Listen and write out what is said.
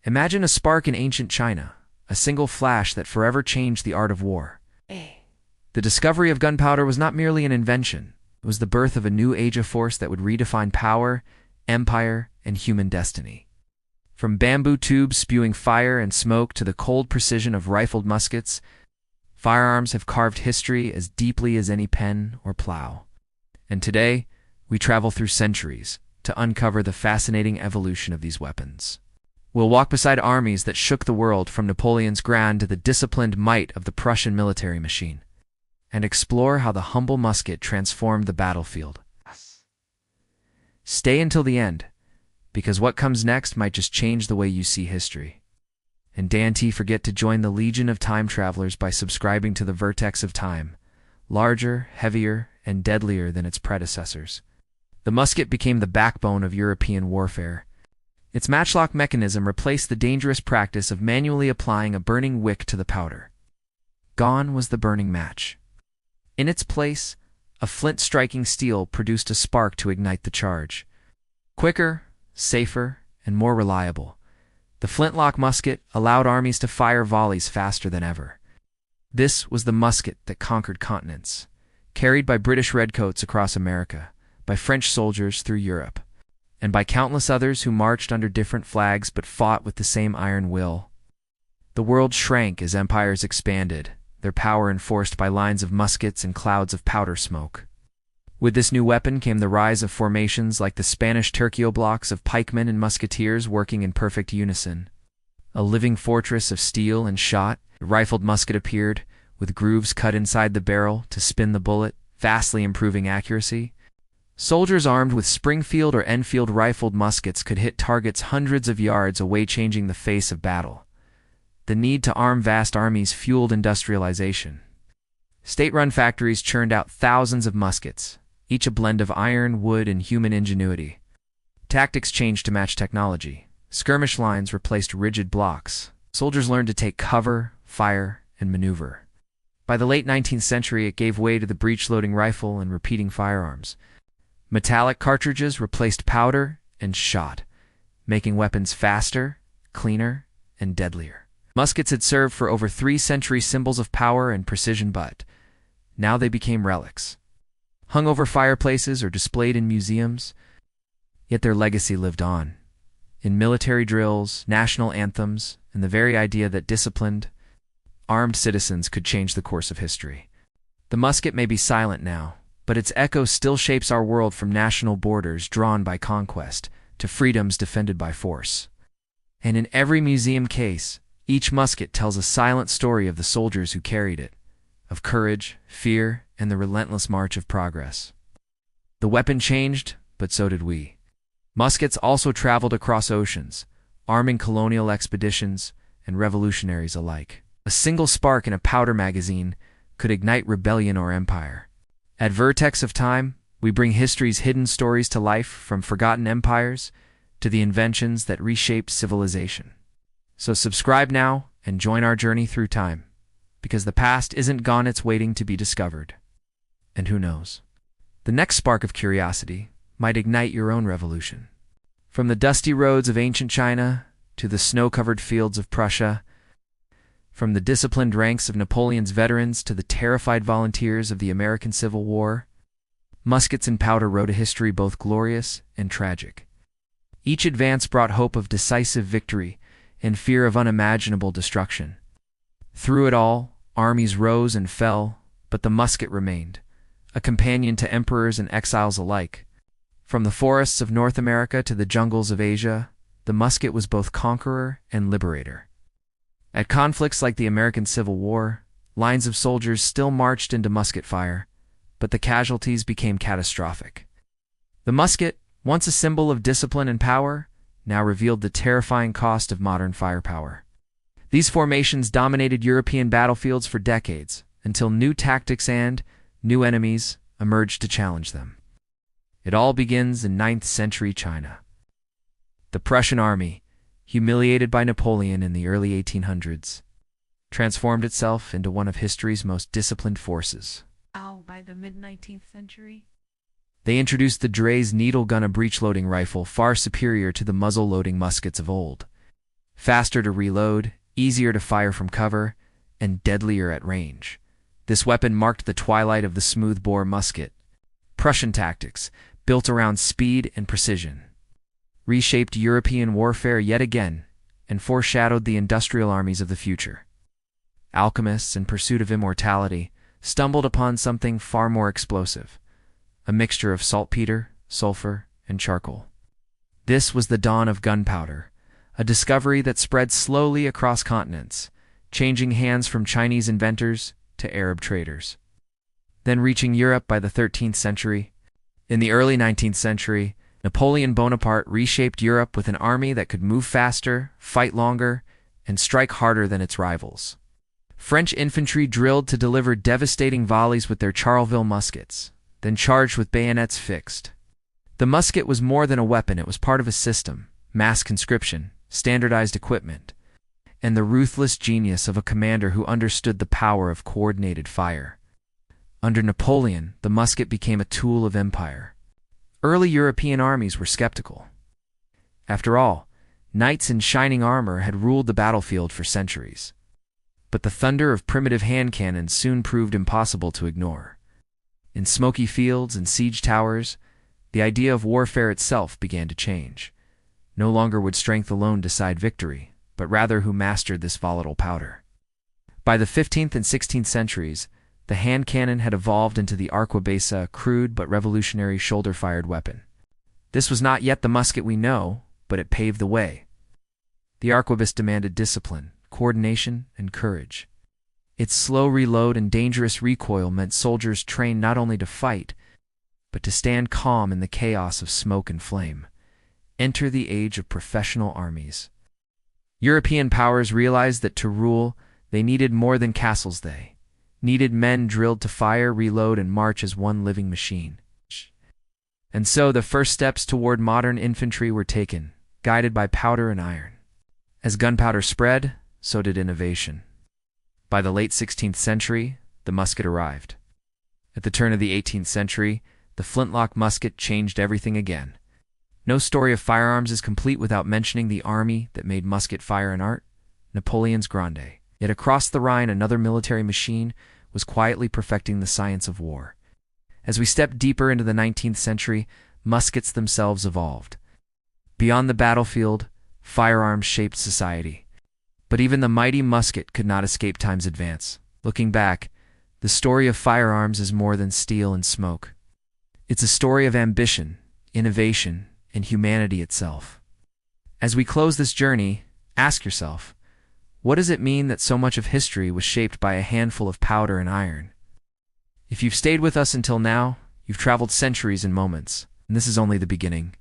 Imagine a spark in ancient China, a single flash that forever changed the art of war. The discovery of gunpowder was not merely an invention, it was the birth of a new age of force that would redefine power, empire, and human destiny. From bamboo tubes spewing fire and smoke to the cold precision of rifled muskets, firearms have carved history as deeply as any pen or plow. And today, we travel through centuries to uncover the fascinating evolution of these weapons. We'll walk beside armies that shook the world, from Napoleon's Grande to the disciplined might of the Prussian military machine, and explore how the humble musket transformed the battlefield. Stay until the end, because what comes next might just change the way you see history. And don't forget to join the Legion of Time Travelers by subscribing to the Vertex of Time, larger, heavier, and deadlier than its predecessors. The musket became the backbone of European warfare. Its matchlock mechanism replaced the dangerous practice of manually applying a burning wick to the powder. Gone was the burning match. In its place, a flint-striking steel produced a spark to ignite the charge. Quicker, safer, and more reliable, the flintlock musket allowed armies to fire volleys faster than ever. This was the musket that conquered continents, carried by British redcoats across America, by French soldiers through Europe, and by countless others who marched under different flags but fought with the same iron will. The world shrank as empires expanded, their power enforced by lines of muskets and clouds of powder smoke. With this new weapon came the rise of formations like the Spanish tercio blocks of pikemen and musketeers working in perfect unison. A living fortress of steel and shot, the rifled musket appeared, with grooves cut inside the barrel to spin the bullet, vastly improving accuracy. Soldiers armed with Springfield or Enfield rifled muskets could hit targets hundreds of yards away, changing the face of battle. The need to arm vast armies fueled industrialization. State-run factories churned out thousands of muskets, each a blend of iron, wood, and human ingenuity. Tactics changed to match technology. Skirmish lines replaced rigid blocks. Soldiers learned to take cover, fire, and maneuver. By the late 19th century, it gave way to the breech-loading rifle and repeating firearms. Metallic cartridges replaced powder and shot, making weapons faster, cleaner, and deadlier. Muskets had served for over 3 centuries, symbols of power and precision, but now they became relics, hung over fireplaces or displayed in museums. Yet their legacy lived on, in military drills, national anthems, and the very idea that disciplined, armed citizens could change the course of history. The musket may be silent now, but its echo still shapes our world, from national borders drawn by conquest to freedoms defended by force. And in every museum case, each musket tells a silent story of the soldiers who carried it, of courage, fear, and the relentless march of progress. The weapon changed, but so did we. Muskets also traveled across oceans, arming colonial expeditions and revolutionaries alike. A single spark in a powder magazine could ignite rebellion or empire. At Vertex of Time, we bring history's hidden stories to life, from forgotten empires to the inventions that reshaped civilization. So subscribe now and join our journey through time, because the past isn't gone, it's waiting to be discovered. And who knows, the next spark of curiosity might ignite your own revolution. From the dusty roads of ancient China to the snow-covered fields of Prussia, from the disciplined ranks of Napoleon's veterans to the terrified volunteers of the American Civil War, muskets and powder wrote a history both glorious and tragic. Each advance brought hope of decisive victory and fear of unimaginable destruction. Through it all, armies rose and fell, but the musket remained, a companion to emperors and exiles alike. From the forests of North America to the jungles of Asia, the musket was both conqueror and liberator. At conflicts like the American Civil War, lines of soldiers still marched into musket fire, but the casualties became catastrophic. The musket, once a symbol of discipline and power, now revealed the terrifying cost of modern firepower. These formations dominated European battlefields for decades, until new tactics and new enemies emerged to challenge them. It all begins in 9th century China. The Prussian army, humiliated by Napoleon in the early 1800s, transformed itself into one of history's most disciplined forces. By the mid-19th century? They introduced the Dre's needle gun, a breech-loading rifle far superior to the muzzle-loading muskets of old. faster to reload, easier to fire from cover, and deadlier at range. This weapon marked the twilight of the smoothbore musket. Prussian tactics, built around speed and precision, reshaped European warfare yet again and foreshadowed the industrial armies of the future. Alchemists, in pursuit of immortality, stumbled upon something far more explosive, a mixture of saltpeter, sulfur, and charcoal. This was the dawn of gunpowder, a discovery that spread slowly across continents, changing hands from Chinese inventors to Arab traders. Then reaching Europe by the 13th century. In the early 19th century, Napoleon Bonaparte reshaped Europe with an army that could move faster, fight longer, and strike harder than its rivals. French infantry drilled to deliver devastating volleys with their Charleville muskets, then charged with bayonets fixed. The musket was more than a weapon, it was part of a system, mass conscription, standardized equipment, and the ruthless genius of a commander who understood the power of coordinated fire. Under Napoleon, the musket became a tool of empire. Early European armies were skeptical. After all, knights in shining armor had ruled the battlefield for centuries. But the thunder of primitive hand cannons soon proved impossible to ignore. In smoky fields and siege towers, the idea of warfare itself began to change. No longer would strength alone decide victory, but rather who mastered this volatile powder. By the 15th and 16th centuries, the hand cannon had evolved into the arquebus, a crude but revolutionary shoulder-fired weapon. This was not yet the musket we know, but it paved the way. The arquebus demanded discipline, coordination, and courage. Its slow reload and dangerous recoil meant soldiers trained not only to fight, but to stand calm in the chaos of smoke and flame. Enter the age of professional armies. European powers realized that to rule, they needed more than castles. They needed men drilled to fire, reload, and march as one living machine. And so the first steps toward modern infantry were taken, guided by powder and iron. As gunpowder spread, so did innovation. By the late 16th century, the musket arrived. At the turn of the 18th century, the flintlock musket changed everything again. No story of firearms is complete without mentioning the army that made musket fire an art, Napoleon's Grande. Yet across the Rhine, another military machine was quietly perfecting the science of war. As we step deeper into the 19th century, muskets themselves evolved. Beyond the battlefield, firearms shaped society. But even the mighty musket could not escape time's advance. Looking back, the story of firearms is more than steel and smoke. It's a story of ambition, innovation, and humanity itself. As we close this journey, ask yourself, what does it mean that so much of history was shaped by a handful of powder and iron? If you've stayed with us until now, you've traveled centuries in moments, and this is only the beginning.